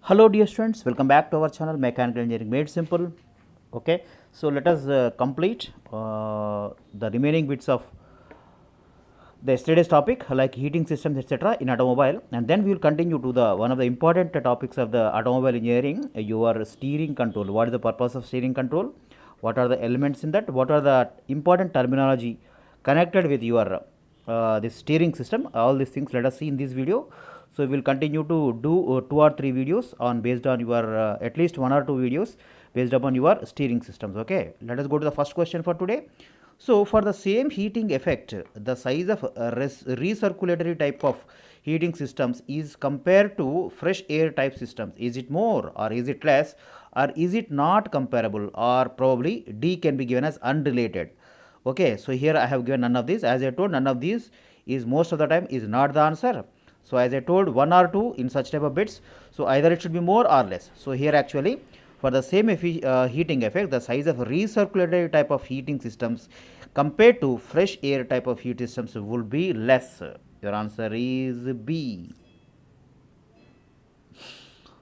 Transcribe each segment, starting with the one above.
Hello dear students, welcome back to our channel Mechanical Engineering Made Simple. Okay, so let us complete the remaining bits of the yesterday's topic like heating systems etc. in automobile, and then we will continue to the one of the important topics of the automobile engineering, your steering control. What is the purpose of steering control? What are the elements in that? What are the important terminology connected with your this steering system? All these things let us see in this video. So we will continue to do 2 or 3 videos on based on your at least 1 or 2 videos based upon your steering systems. Okay, let us go to the first question for today. So for the same heating effect, the size of recirculatory type of heating systems is compared to fresh air type systems. Is it more or is it less or is it not comparable, or probably D can be given as unrelated. Okay, so here I have given none of these. As I told, none of these is most of the time is not the answer. So as I told, 1 or 2 in such type of bits. So either it should be more or less. So here actually for the same heating effect, the size of recirculatory type of heating systems compared to fresh air type of heat systems would be less. Your answer is B.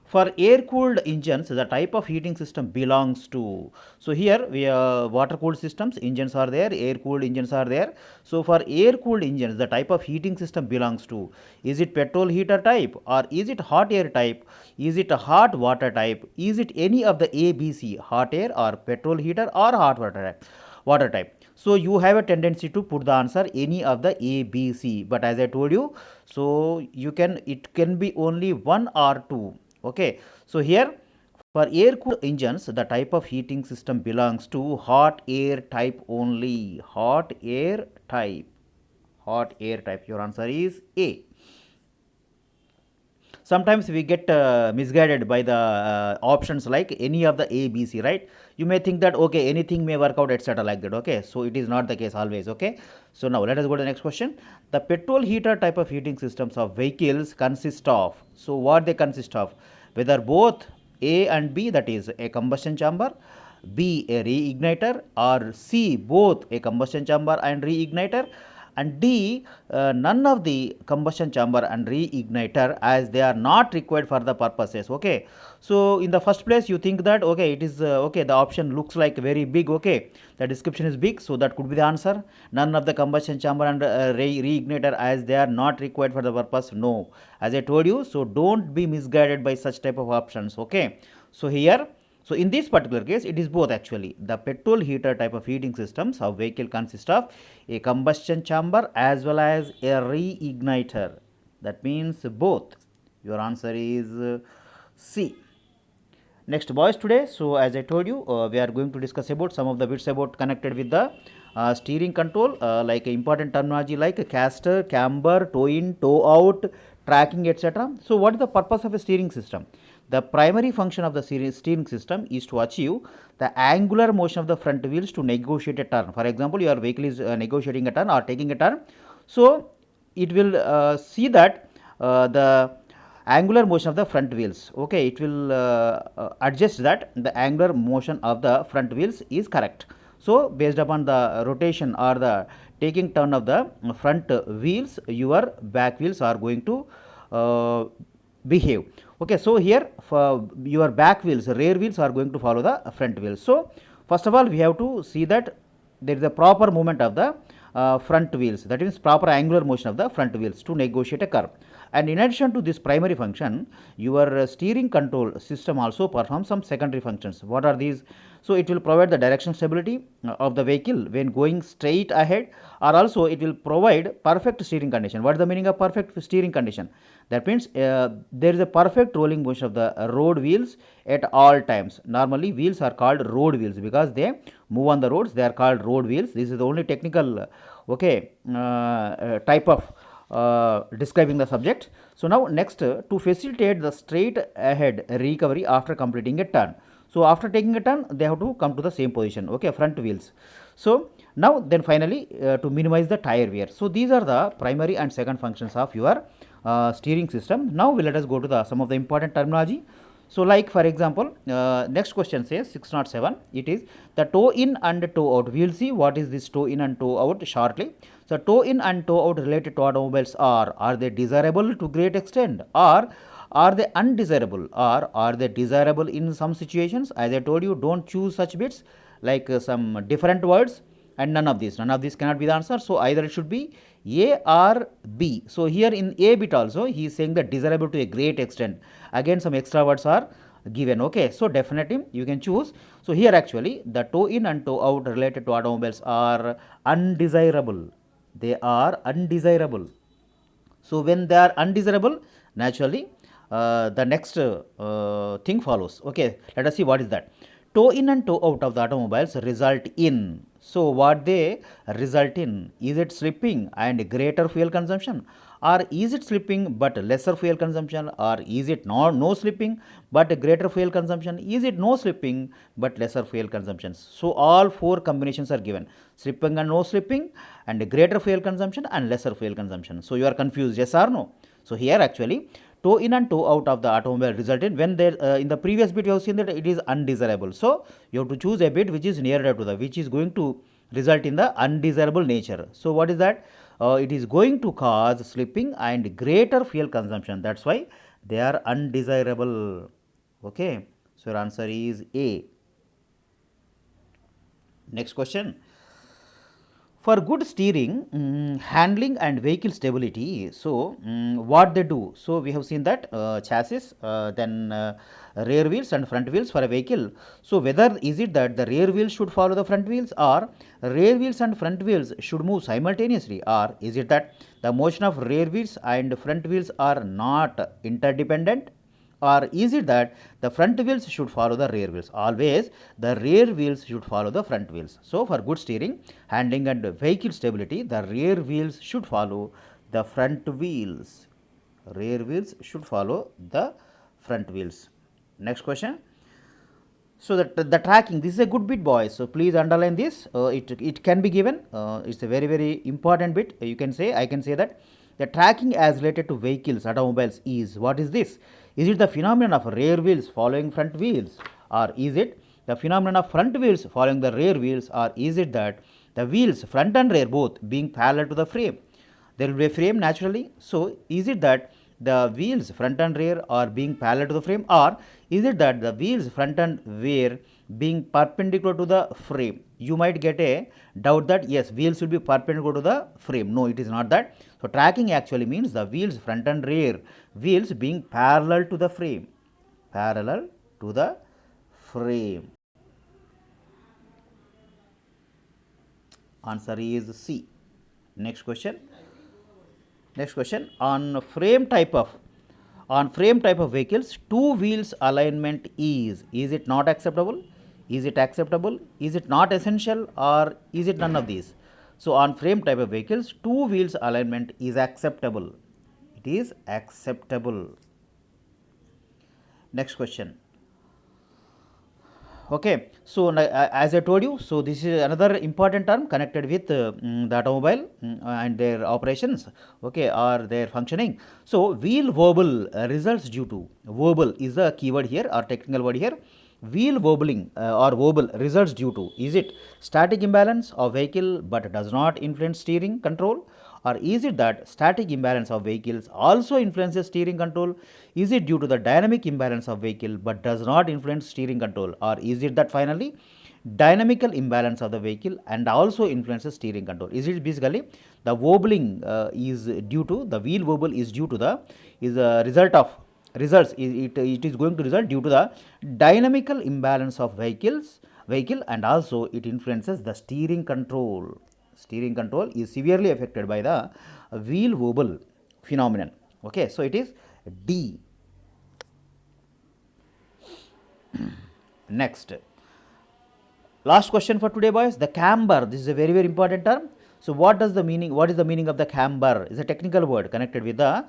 For air cooled engines, the type of heating system belongs to. So here we water cooled systems, engines are there, air cooled engines are there. So for air cooled engines, the type of heating system belongs to. Is it petrol heater type, or is it hot air type? Is it a hot water type? Is it any of the ABC, hot air or petrol heater or hot water type? So you have a tendency to put the answer any of the ABC, but as I told you, so it can be only 1 or 2. Okay, so here for air cooled engines, the type of heating system belongs to hot air type only. Hot air type. Hot air type. Your answer is A. Sometimes we get misguided by the options like any of the A, B, C, right? You may think that okay, anything may work out, etc. like that. Okay, so it is not the case always. Okay, so now let us go to the next question. The petrol heater type of heating systems of vehicles consist of. So what they consist of? Whether both A and B, that is a combustion chamber, B a reigniter, or C both a combustion chamber and reigniter, and D none of the combustion chamber and reigniter, as they are not required for the purposes. Okay, so in the first place you think that okay, it is okay, the option looks like very big. Okay, the description is big, so that could be the answer. None of the combustion chamber and reigniter, as they are not required for the purpose. No, as I told you, so don't be misguided by such type of options. Okay, so here, so in this particular case, it is both actually. The petrol heater type of heating systems of vehicle consist of a combustion chamber as well as a reigniter. That means both. Your answer is C. Next, boys, today, so as I told you, we are going to discuss about some of the bits about connected with the steering control, like important terminology like caster, camber, toe in, toe out, tracking, etc. So what is the purpose of a steering system? The primary function of the steering system is to achieve the angular motion of the front wheels to negotiate a turn. For example, your vehicle is negotiating a turn or taking a turn, so it will see that the angular motion of the front wheels. Okay, it will adjust that the angular motion of the front wheels is correct. So based upon the rotation or the taking turn of the front wheels, your back wheels are going to behave. Okay, so here for your back wheels, rear wheels are going to follow the front wheels. So first of all, we have to see that there is a proper movement of the front wheels, that means proper angular motion of the front wheels to negotiate a curve. And in addition to this primary function, your steering control system also performs some secondary functions. What are these? So it will provide the direction stability of the vehicle when going straight ahead, or also it will provide perfect steering condition. What is the meaning of perfect steering condition? That means there is a perfect rolling motion of the road wheels at all times. Normally wheels are called road wheels because they move on the roads. They are called road wheels. This is the only technical type of describing the subject. So now next, to facilitate the straight ahead recovery after completing a turn. So after taking a turn, they have to come to the same position. Okay, front wheels. So now then finally to minimize the tire wear. So these are the primary and second functions of your steering system. Now let us go to the some of the important terminology. So like for example, next question says 607, it is the toe in and toe out. We will see what is this toe in and toe out shortly. So toe in and toe out related to automobiles are they desirable to great extent, or Are they undesirable or are they desirable in some situations? As I told you, don't choose such bits like some different words, and none of these cannot be the answer. So either it should be A or B. So here in A bit also he is saying that desirable to a great extent. Again some extra words are given. Okay, so definitely you can choose. So here actually the toe in and toe out related to automobiles are undesirable. They are undesirable. So when they are undesirable, naturally the next thing follows. Okay, let us see what is that. Toe in and toe out of the automobiles result in. So what they result in? Is it slipping and greater fuel consumption, or is it slipping but lesser fuel consumption, or is it no slipping but greater fuel consumption? Is it no slipping but lesser fuel consumption? So all four combinations are given: slipping and no slipping, and greater fuel consumption and lesser fuel consumption. So you are confused, yes or no? So here actually toe in and toe out of the automobile result in. When there in the previous bit you have seen that it is undesirable, so you have to choose a bit which is nearer to the, which is going to result in the undesirable nature. So what is that? It is going to cause slipping and greater fuel consumption. That's why they are undesirable. Okay, so your answer is A. Next question. For good steering, handling and vehicle stability, so what they do? So we have seen that chassis, then rear wheels and front wheels for a vehicle. So whether is it that the rear wheels should follow the front wheels, or rear wheels and front wheels should move simultaneously, or is it that the motion of rear wheels and front wheels are not interdependent, or is it that the front wheels should follow the rear wheels? Always the rear wheels should follow the front wheels. So for good steering, handling and vehicle stability, the rear wheels should follow the front wheels. Rear wheels should follow the front wheels. Next question. So the tracking, this is a good bit, boys. So please underline this. It can be given. It's a very important bit. You can say, I can say that the tracking as related to vehicles, automobiles is, what is this? Is it the phenomenon of rear wheels following front wheels, or is it the phenomenon of front wheels following the rear wheels, or is it that the wheels front and rear both being parallel to the frame? There will be a frame naturally. So is it that the wheels front and rear are being parallel to the frame, or is it that the wheels front and rear being perpendicular to the frame? You might get a doubt that yes, wheels will be perpendicular to the frame. No, it is not that. So tracking actually means the wheels front and rear wheels being parallel to the frame. Parallel to the frame. Answer is C. Next question. Next question. On frame type of vehicles, two wheels alignment is it not acceptable? Is it acceptable? Is it not essential, or is it none of these? So on frame type of vehicles, two wheels alignment is acceptable. It is acceptable. Next question. Okay, so as I told you, so this is another important term connected with the automobile and their operations, okay, or their functioning. So wheel wobble results due to, wobble is the keyword here or technical word here. Wheel wobbling or wobble results due to, is it static imbalance of vehicle but does not influence steering control, or is it that static imbalance of vehicles also influences steering control? Is it due to the dynamic imbalance of vehicle but does not influence steering control, or is it that finally dynamical imbalance of the vehicle and also influences steering control? Is it basically the wobbling is due to, the wheel wobble is due to the, is a result of, it is going to result due to the dynamical imbalance of vehicle, and also it influences the steering control. Steering control is severely affected by the wheel wobble phenomenon. Okay, so it is D. Next, last question for today, boys. The camber, this is a very important term. So what is the meaning of the camber? Is a technical word connected with the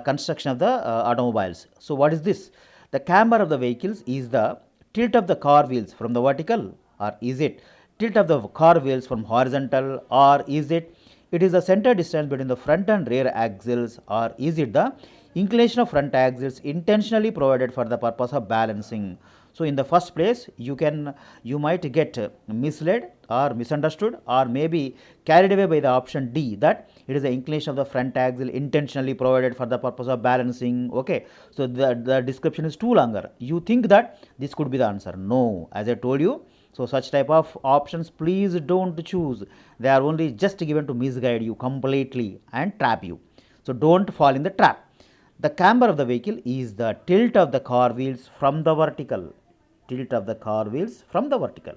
construction of the automobiles. So what is this? The camber of the vehicles is the tilt of the car wheels from the vertical, or is it tilt of the car wheels from horizontal, or is it is the center distance between the front and rear axles, or is it the Inclination of front axis intentionally provided for the purpose of balancing. So in the first place, you might get misled or misunderstood or maybe carried away by the option D, that it is the inclination of the front axle intentionally provided for the purpose of balancing. Okay, so the description is too longer. You think that this could be the answer. No, as I told you, so such type of options please don't choose. They are only just given to misguide you completely and trap you. So don't fall in the trap. The camber of the vehicle is the tilt of the car wheels from the vertical. Tilt of the car wheels from the vertical.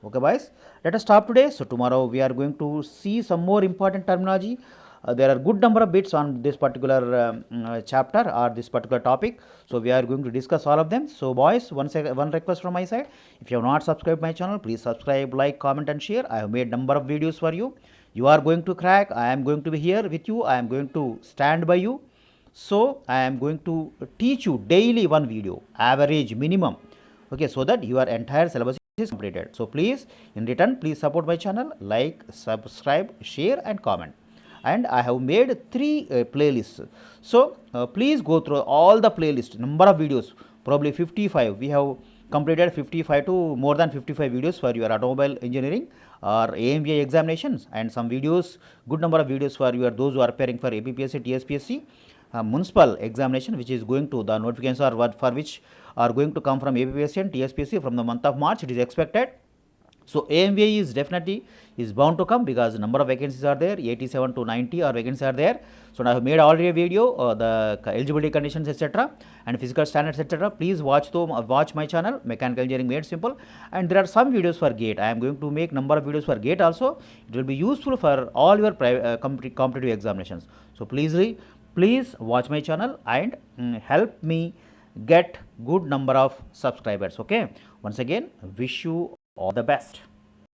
Okay, boys, let us stop today. So tomorrow we are going to see some more important terminology. There are good number of bits on this particular chapter or this particular topic. So we are going to discuss all of them. So boys, one request from my side. If you have not subscribed my channel, please subscribe, like, comment and share. I have made number of videos for you. You are going to crack. I am going to be here with you. I am going to stand by you. So I am going to teach you daily one video, average minimum. Okay, so that your entire syllabus is completed. So please, in return, please support my channel, like, subscribe, share and comment. And I have made 3 playlists. So please go through all the playlist, number of videos, probably 55. We have completed 55 to more than 55 videos for your automobile engineering or AMVA examinations, and some videos, good number of videos for your those who are preparing for APPSC, TSPSC, municipal examination, which is going to, the notifications are what for which are going to come from APPSC and TSPSC from the month of March. It is expected. So AMVA is definitely is bound to come because number of vacancies are there, 87 to 90 or vacancies are there. So I have made already a video, the eligibility conditions etc. and physical standards etc. Please watch my channel, Mechanical Engineering Made Simple. And there are some videos for GATE. I am going to make number of videos for GATE also. It will be useful for all your competitive examinations. So please watch my channel and help me get good number of subscribers. Okay, once again, wish you all the best.